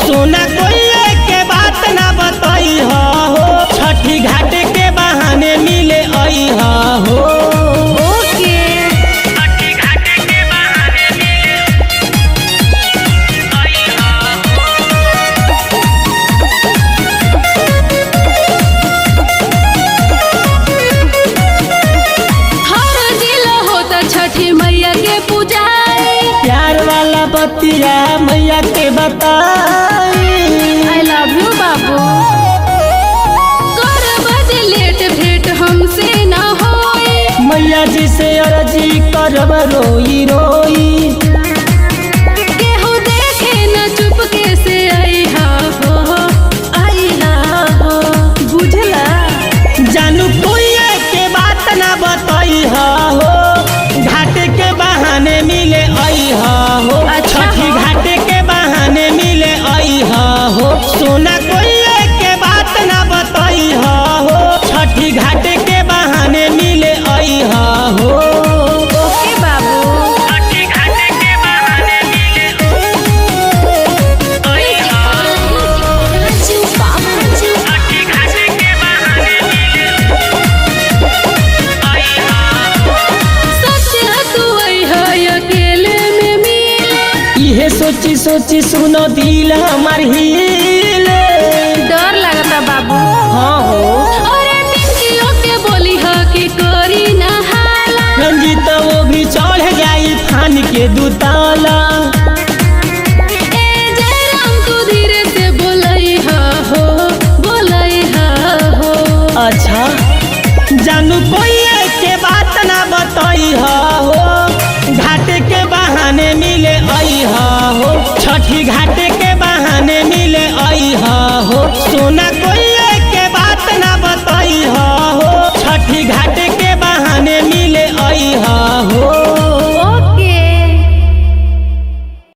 सोना कोई के बात ना बताई हो, छठी घाट के बहाने मिले आई हो। बतिया मैया के बताई आई लव यू बाबू। कर बजे लेट भेंट हमसे ना होए, मैया जी से अर्जी करब रोई रोई। केहू देखे न चुपके से आई हो, आई हो बुझला। जानू कोई के बात ना बताई हो, घाट के बहाने मिले आई हो। छठी घाट के बहाने मिले आई हो, सोना कोई के बात ना बताई हो, छठी घाट के बहाने मिले आई हो। ओके बाबू। छठी घाट के बहाने मिले आई हो, छठी घाट के बहाने मिले आई हो। सच तू आई है अकेले में मिले, इहे सोची सोची सुनो दिल हमार हिले। डर लगता बाबू। हाँ हो अरे पिंकियों के बोली हो कि कोरी ना हाला, रंजीत वो भी चढ़ जाई फान के दुताला। ए जयराम तू धीरे से बोलई हो, बोलई हो। अच्छा जानू कोई के बात ना बताई हो, घाट के बहाने मिले आई हो, छठी घाट के बहाने मिले आई हो। सोना को